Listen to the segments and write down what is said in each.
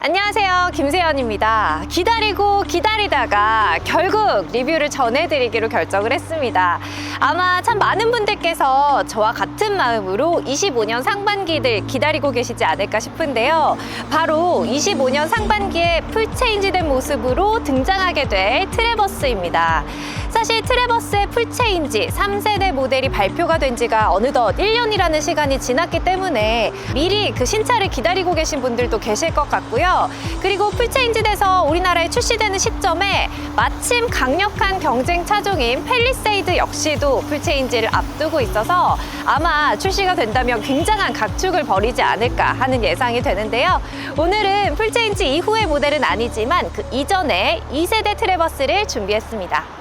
안녕하세요, 김세연입니다. 기다리고 기다리다가 결국 리뷰를 전해드리기로 결정을 했습니다. 아마 참 많은 분들께서 저와 같은 마음으로 25년 상반기를 기다리고 계시지 않을까 싶은데요. 바로 25년 상반기에 풀체인지된 모습으로 등장하게 될 트래버스입니다. 사실 트래버스의 풀체인지 3세대 모델이 발표가 된 지가 어느덧 1년이라는 시간이 지났기 때문에 미리 그 신차를 기다리고 계신 분들도 계실 것 같고요. 그리고 풀체인지돼서 우리나라에 출시되는 시점에 마침 강력한 경쟁 차종인 팰리세이드 역시도 풀체인지를 앞두고 있어서 아마 출시가 된다면 굉장한 각축을 벌이지 않을까 하는 예상이 되는데요. 오늘은 풀체인지 이후의 모델은 아니지만 그 이전에 2세대 트래버스를 준비했습니다.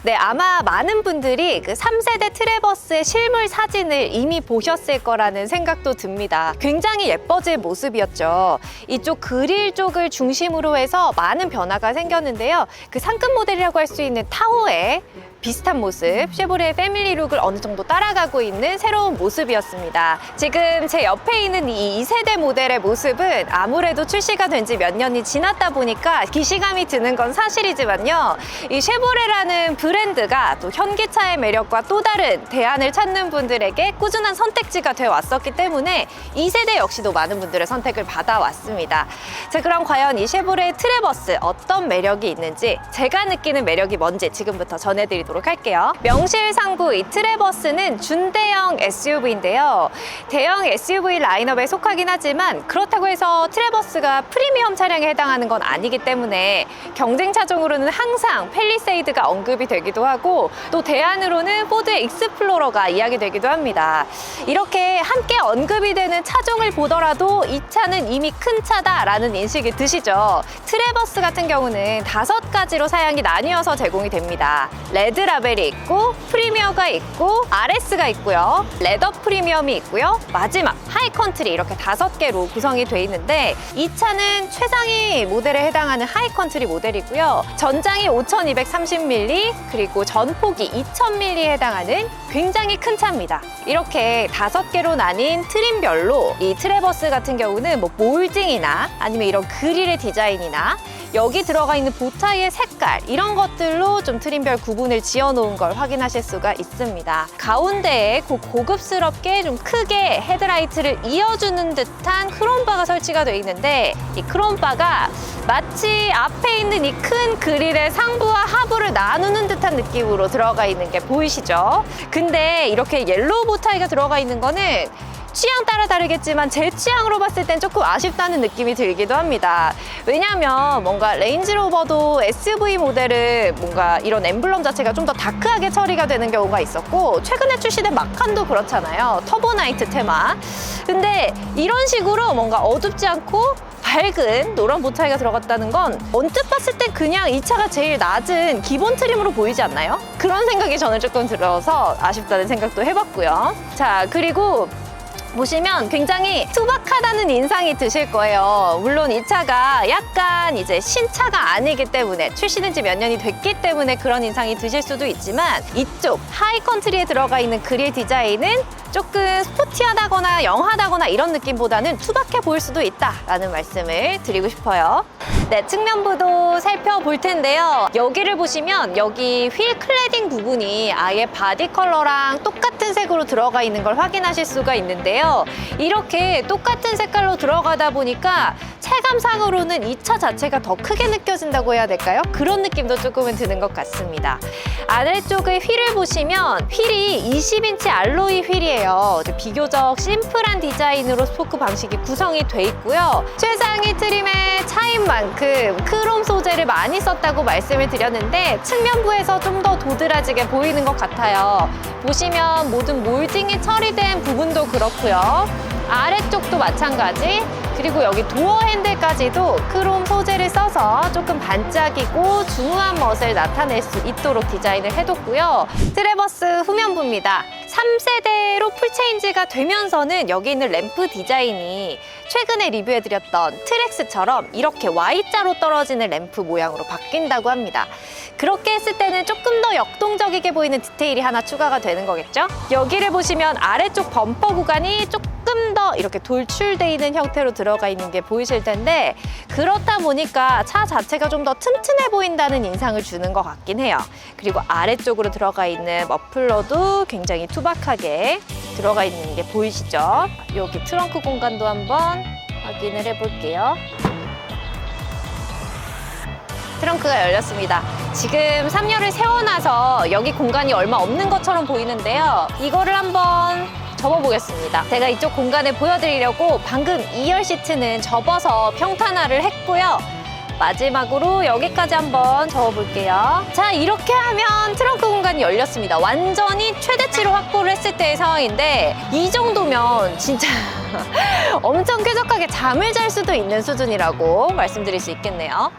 네, 아마 많은 분들이 그 3세대 트래버스의 실물 사진을 이미 보셨을 거라는 생각도 듭니다. 굉장히 예뻐진 모습이었죠. 이쪽 그릴 쪽을 중심으로 해서 많은 변화가 생겼는데요. 그 상급 모델이라고 할 수 있는 타호의 비슷한 모습, 쉐보레 패밀리 룩을 어느 정도 따라가고 있는 새로운 모습이었습니다. 지금 제 옆에 있는 이 2세대 모델의 모습은 아무래도 출시가 된 지 몇 년이 지났다 보니까 기시감이 드는 건 사실이지만요. 이 쉐보레라는 브랜드가 또 현기차의 매력과 또 다른 대안을 찾는 분들에게 꾸준한 선택지가 되어 왔었기 때문에 2세대 역시도 많은 분들의 선택을 받아왔습니다. 자, 그럼 과연 이 쉐보레 트래버스 어떤 매력이 있는지, 제가 느끼는 매력이 뭔지 지금부터 전해드리도록 할게요. 명실상부 이 트래버스는 준대형 SUV인데요. 대형 SUV 라인업에 속하긴 하지만 그렇다고 해서 트래버스가 프리미엄 차량에 해당하는 건 아니기 때문에 경쟁 차종으로는 항상 팰리세이드가 언급이 되기도 하고 또 대안으로는 포드 익스플로러가 이야기되기도 합니다. 이렇게 함께 언급이 되는 차종을 보더라도 이 차는 이미 큰 차다라는 인식이 드시죠. 트래버스 같은 경우는 5가지로 사양이 나뉘어서 제공이 됩니다. 레드 라벨이 있고, 프리미어가 있고, RS가 있고요, 레더 프리미엄이 있고요, 마지막 하이컨트리, 이렇게 5개로 구성이 돼 있는데 이 차는 최상위 모델에 해당하는 하이컨트리 모델이고요. 전장이 5230mm, 그리고 전폭이 2000mm에 해당하는 굉장히 큰 차입니다. 이렇게 5개로 나뉜 트림별로 이 트래버스 같은 경우는 뭐 몰딩이나 아니면 이런 그릴의 디자인이나 여기 들어가 있는 보타이의 색깔, 이런 것들로 좀 트림별 구분을 지어놓은 걸 확인하실 수가 있습니다. 가운데에 고급스럽게 좀 크게 헤드라이트를 이어주는 듯한 크롬바가 설치가 되어 있는데 이 크롬바가 마치 앞에 있는 이 큰 그릴의 상부와 하부를 나누는 듯한 느낌으로 들어가 있는 게 보이시죠? 근데 이렇게 옐로우 보타이가 들어가 있는 거는 취향 따라 다르겠지만 제 취향으로 봤을 땐 조금 아쉽다는 느낌이 들기도 합니다. 왜냐면 뭔가 레인지로버도 SUV 모델은 뭔가 이런 엠블럼 자체가 좀 더 다크하게 처리가 되는 경우가 있었고, 최근에 출시된 마칸도 그렇잖아요. 터보나이트 테마. 근데 이런 식으로 뭔가 어둡지 않고 밝은 노란 보타이가 들어갔다는 건 언뜻 봤을 때 그냥 이 차가 제일 낮은 기본 트림으로 보이지 않나요? 그런 생각이 저는 조금 들어서 아쉽다는 생각도 해봤고요. 자, 그리고 보시면 굉장히 투박하다는 인상이 드실 거예요. 물론 이 차가 약간 이제 신차가 아니기 때문에, 출시된 지 몇 년이 됐기 때문에 그런 인상이 드실 수도 있지만 이쪽 하이컨트리에 들어가 있는 그릴 디자인은 조금 스포티하다거나 영하다거나 이런 느낌보다는 투박해 보일 수도 있다라는 말씀을 드리고 싶어요. 네, 측면부도 살펴볼 텐데요. 여기를 보시면 여기 휠 클래딩 부분이 아예 바디 컬러랑 똑같은 색으로 들어가 있는 걸 확인하실 수가 있는데요. 이렇게 똑같은 색깔로 들어가다 보니까 체감상으로는 이 차 자체가 더 크게 느껴진다고 해야 될까요? 그런 느낌도 조금은 드는 것 같습니다. 아래쪽의 휠을 보시면 휠이 20인치 알로이 휠이에요. 비교적 심플한 디자인으로 스포크 방식이 구성이 돼 있고요. 최상위 트림의 차인 만큼 크롬 소재를 많이 썼다고 말씀을 드렸는데 측면부에서 좀 더 도드라지게 보이는 것 같아요. 보시면 모든 몰딩이 처리된 부분도 그렇고요. 아래쪽도 마찬가지, 그리고 여기 도어 핸들까지도 크롬 소재를 써서 조금 반짝이고 중후한 멋을 나타낼 수 있도록 디자인을 해뒀고요. 트래버스 후면부입니다. 3세대로 풀체인지가 되면서는 여기 있는 램프 디자인이 최근에 리뷰해드렸던 트렉스처럼 이렇게 Y자로 떨어지는 램프 모양으로 바뀐다고 합니다. 그렇게 했을 때는 조금 더 역동적이게 보이는 디테일이 하나 추가가 되는 거겠죠? 여기를 보시면 아래쪽 범퍼 구간이 조금 더 이렇게 돌출되어 있는 형태로 들어가 있는 게 보이실 텐데, 그렇다 보니까 차 자체가 좀 더 튼튼해 보인다는 인상을 주는 것 같긴 해요. 그리고 아래쪽으로 들어가 있는 머플러도 굉장히 투박하게 들어가 있는 게 보이시죠? 여기 트렁크 공간도 한번 확인을 해볼게요. 트렁크가 열렸습니다. 지금 3열을 세워놔서 여기 공간이 얼마 없는 것처럼 보이는데요. 이거를 한번 접어보겠습니다. 제가 이쪽 공간을 보여드리려고 방금 2열 시트는 접어서 평탄화를 했고요. 마지막으로 여기까지 한번 접어볼게요. 자, 이렇게 하면 트렁크 공간이 열렸습니다. 완전히 최대치로 확보를 했을 때의 상황인데, 이 정도면 진짜 엄청 쾌적하게 잠을 잘 수도 있는 수준이라고 말씀드릴 수 있겠네요.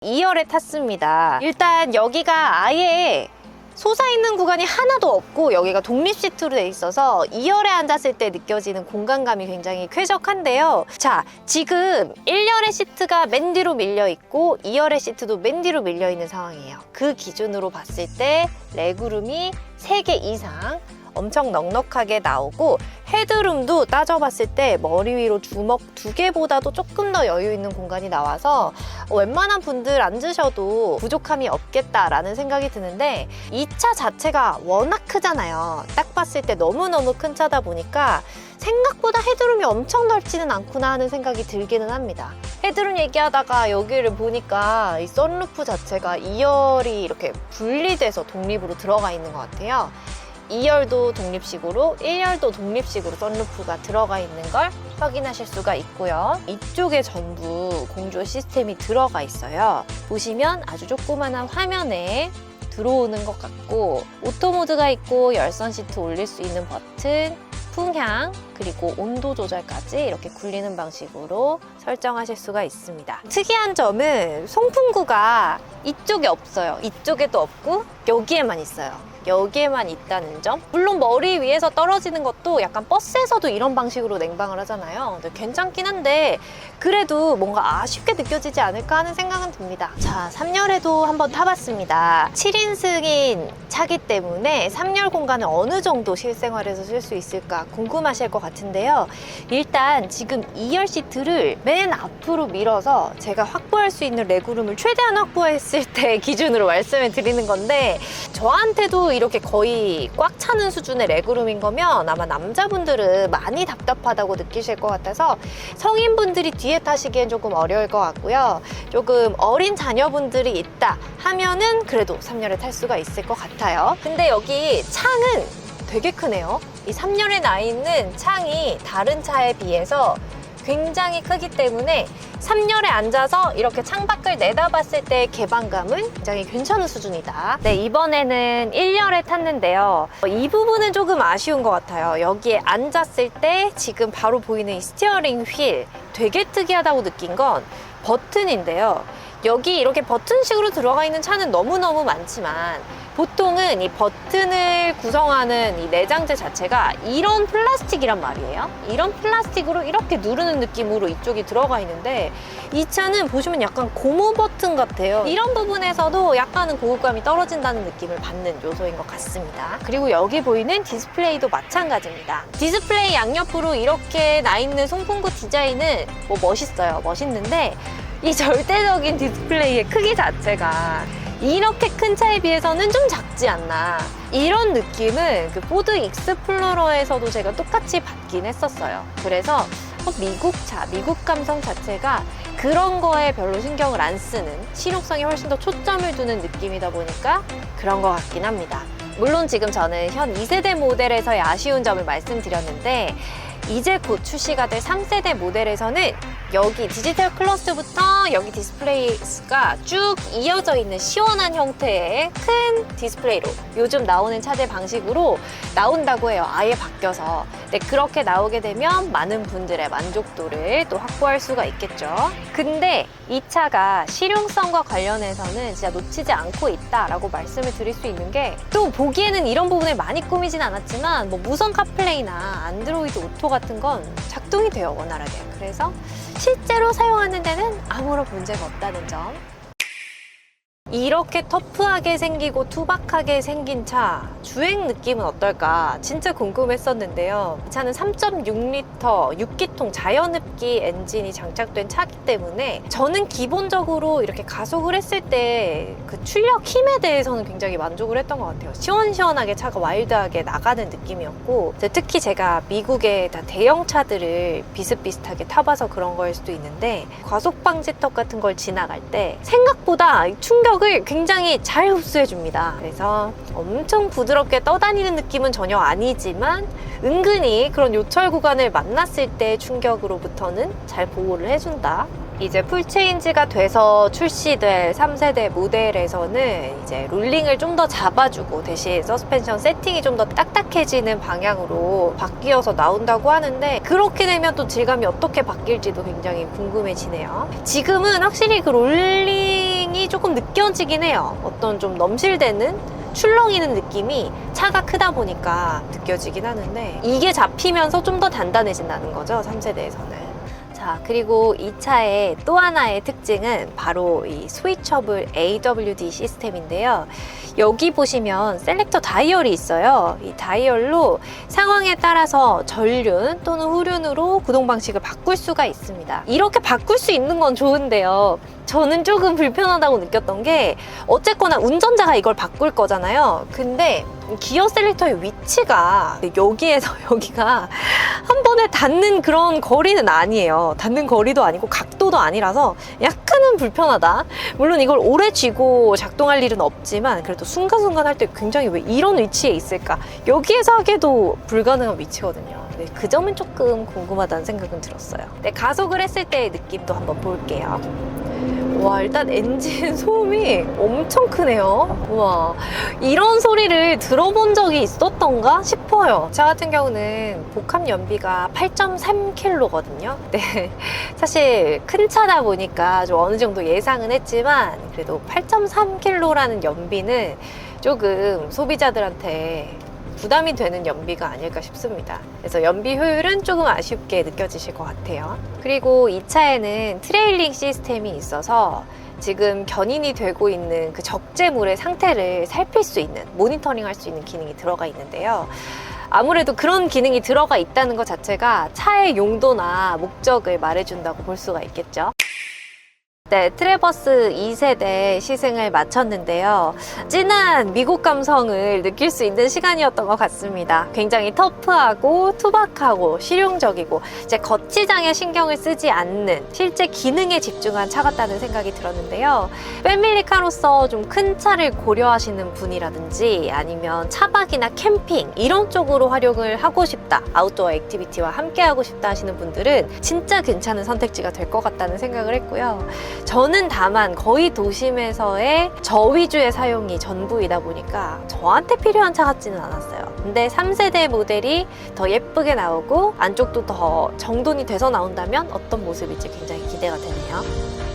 2열에 탔습니다. 일단 여기가 아예 솟아있는 구간이 하나도 없고 여기가 독립 시트로 돼 있어서 2열에 앉았을 때 느껴지는 공간감이 굉장히 쾌적한데요. 자, 지금 1열의 시트가 맨 뒤로 밀려 있고 2열의 시트도 맨 뒤로 밀려 있는 상황이에요. 그 기준으로 봤을 때 레그룸이 3개 이상 엄청 넉넉하게 나오고, 헤드룸도 따져봤을 때 머리 위로 주먹 2개보다도 조금 더 여유 있는 공간이 나와서 웬만한 분들 앉으셔도 부족함이 없겠다라는 생각이 드는데, 이 차 자체가 워낙 크잖아요. 딱 봤을 때 너무너무 큰 차다 보니까 생각보다 헤드룸이 엄청 넓지는 않구나 하는 생각이 들기는 합니다. 헤드룸 얘기하다가 여기를 보니까 이 썬루프 자체가 2열이 이렇게 분리돼서 독립으로 들어가 있는 것 같아요. 2열도 독립식으로 1열도 독립식으로 썬루프가 들어가 있는 걸 확인하실 수가 있고요. 이쪽에 전부 공조 시스템이 들어가 있어요. 보시면 아주 조그만한 화면에 들어오는 것 같고, 오토 모드가 있고 열선 시트 올릴 수 있는 버튼, 풍향, 그리고 온도 조절까지 이렇게 굴리는 방식으로 설정하실 수가 있습니다. 특이한 점은 송풍구가 이쪽에 없어요. 이쪽에도 없고 여기에만 있어요. 여기에만 있다는 점. 물론 머리 위에서 떨어지는 것도 약간 버스에서도 이런 방식으로 냉방을 하잖아요. 근데 괜찮긴 한데 그래도 뭔가 아쉽게 느껴지지 않을까 하는 생각은 듭니다. 자, 3열에도 한번 타봤습니다. 7인승인 차기 때문에 3열 공간을 어느 정도 실생활에서 쓸 수 있을까 궁금하실 것 같은데요. 일단 지금 2열 시트를 맨 앞으로 밀어서 제가 확보할 수 있는 레그룸을 최대한 확보했을 때 기준으로 말씀을 드리는 건데, 저한테도 이렇게 거의 꽉 차는 수준의 레그룸인 거면 아마 남자분들은 많이 답답하다고 느끼실 것 같아서 성인분들이 뒤에 타시기엔 조금 어려울 것 같고요. 조금 어린 자녀분들이 있다 하면은 그래도 3열에 탈 수가 있을 것 같아요. 근데 여기 창은 되게 크네요. 이 3열에 나 있는 창이 다른 차에 비해서 굉장히 크기 때문에 3열에 앉아서 이렇게 창밖을 내다봤을 때의 개방감은 굉장히 괜찮은 수준이다. 네, 이번에는 1열에 탔는데요. 이 부분은 조금 아쉬운 것 같아요. 여기에 앉았을 때 지금 바로 보이는 이 스티어링 휠, 되게 특이하다고 느낀 건 버튼인데요. 여기 이렇게 버튼식으로 들어가 있는 차는 너무너무 많지만 보통은 이 버튼을 구성하는 이 내장재 자체가 이런 플라스틱이란 말이에요. 이런 플라스틱으로 이렇게 누르는 느낌으로 이쪽이 들어가 있는데, 이 차는 보시면 약간 고무 버튼 같아요. 이런 부분에서도 약간은 고급감이 떨어진다는 느낌을 받는 요소인 것 같습니다. 그리고 여기 보이는 디스플레이도 마찬가지입니다. 디스플레이 양옆으로 이렇게 나 있는 송풍구 디자인은 뭐 멋있어요. 멋있는데 이 절대적인 디스플레이의 크기 자체가 이렇게 큰 차에 비해서는 좀 작지 않나, 이런 느낌은 그 포드 익스플로러에서도 제가 똑같이 받긴 했었어요. 그래서 미국 차, 미국 감성 자체가 그런 거에 별로 신경을 안 쓰는, 실용성에 훨씬 더 초점을 두는 느낌이다 보니까 그런 것 같긴 합니다. 물론 지금 저는 현 2세대 모델에서의 아쉬운 점을 말씀드렸는데, 이제 곧 출시가 될 3세대 모델에서는 여기 디지털 클러스부터 여기 디스플레이가 쭉 이어져 있는 시원한 형태의 큰 디스플레이로 요즘 나오는 차들 방식으로 나온다고 해요. 아예 바뀌어서. 네, 그렇게 나오게 되면 많은 분들의 만족도를 또 확보할 수가 있겠죠. 근데 이 차가 실용성과 관련해서는 진짜 놓치지 않고 있다라고 말씀을 드릴 수 있는 게, 또 보기에는 이런 부분을 많이 꾸미진 않았지만 뭐 무선 카플레이나 안드로이드 오토 같은 건 작동이 돼요, 원활하게. 그래서 실제로 사용하는 데는 아무런 문제가 없다는 점. 이렇게 터프하게 생기고 투박하게 생긴 차, 주행 느낌은 어떨까 진짜 궁금했었는데요. 이 차는 3.6L 6기통 자연흡기 엔진이 장착된 차이기 때문에 저는 기본적으로 이렇게 가속을 했을 때 그 출력 힘에 대해서는 굉장히 만족을 했던 것 같아요. 시원시원하게 차가 와일드하게 나가는 느낌이었고, 특히 제가 미국의 다 대형 차들을 비슷비슷하게 타봐서 그런 거일 수도 있는데, 과속 방지턱 같은 걸 지나갈 때 생각보다 충격을 굉장히 잘 흡수해줍니다. 그래서 엄청 부드럽게 떠다니는 느낌은 전혀 아니지만 은근히 그런 요철 구간을 만났을 때 충격으로부터는 잘 보호를 해준다. 이제 풀체인지가 돼서 출시될 3세대 모델에서는 이제 롤링을 좀 더 잡아주고 대신 서스펜션 세팅이 좀 더 딱딱해지는 방향으로 바뀌어서 나온다고 하는데, 그렇게 되면 또 질감이 어떻게 바뀔지도 굉장히 궁금해지네요. 지금은 확실히 그 롤링이 조금 느껴지긴 해요. 어떤 좀 넘실대는 출렁이는 느낌이 차가 크다 보니까 느껴지긴 하는데, 이게 잡히면서 좀 더 단단해진다는 거죠, 3세대에서는. 자, 그리고 이 차의 또 하나의 특징은 바로 이 스위처블 AWD 시스템인데요. 여기 보시면 셀렉터 다이얼이 있어요. 이 다이얼로 상황에 따라서 전륜 또는 후륜으로 구동 방식을 바꿀 수가 있습니다. 이렇게 바꿀 수 있는 건 좋은데요. 저는 조금 불편하다고 느꼈던 게, 어쨌거나 운전자가 이걸 바꿀 거잖아요. 근데 기어 셀렉터의 위치가 여기에서 여기가 한 번에 닿는 그런 거리는 아니에요. 닿는 거리도 아니고 각도도 아니라서 약간은 불편하다. 물론 이걸 오래 쥐고 작동할 일은 없지만 그래도 순간순간 할 때 굉장히 왜 이런 위치에 있을까? 여기에서 하기도 불가능한 위치거든요. 네, 그 점은 조금 궁금하다는 생각은 들었어요. 네, 가속을 했을 때의 느낌도 한번 볼게요. 와, 일단 엔진 소음이 엄청 크네요. 와, 이런 소리를 들어본 적이 있었던가 싶어요. 저 같은 경우는 복합 연비가 8.3kg거든요. 네, 사실 큰 차다 보니까 좀 어느 정도 예상은 했지만 그래도 8.3kg라는 연비는 조금 소비자들한테 부담이 되는 연비가 아닐까 싶습니다. 그래서 연비 효율은 조금 아쉽게 느껴지실 것 같아요. 그리고 이 차에는 트레일링 시스템이 있어서 지금 견인이 되고 있는 그 적재물의 상태를 살필 수 있는, 모니터링 할 수 있는 기능이 들어가 있는데요. 아무래도 그런 기능이 들어가 있다는 것 자체가 차의 용도나 목적을 말해준다고 볼 수가 있겠죠. 네, 트래버스 2세대 시승을 마쳤는데요. 진한 미국 감성을 느낄 수 있는 시간이었던 것 같습니다. 굉장히 터프하고 투박하고 실용적이고 이제 거치장에 신경을 쓰지 않는 실제 기능에 집중한 차 같다는 생각이 들었는데요. 패밀리카로서 좀 큰 차를 고려하시는 분이라든지 아니면 차박이나 캠핑 이런 쪽으로 활용을 하고 싶다, 아웃도어 액티비티와 함께 하고 싶다 하시는 분들은 진짜 괜찮은 선택지가 될 것 같다는 생각을 했고요. 저는 다만 거의 도심에서의 저 위주의 사용이 전부이다 보니까 저한테 필요한 차 같지는 않았어요. 근데 3세대 모델이 더 예쁘게 나오고 안쪽도 더 정돈이 돼서 나온다면 어떤 모습일지 굉장히 기대가 되네요.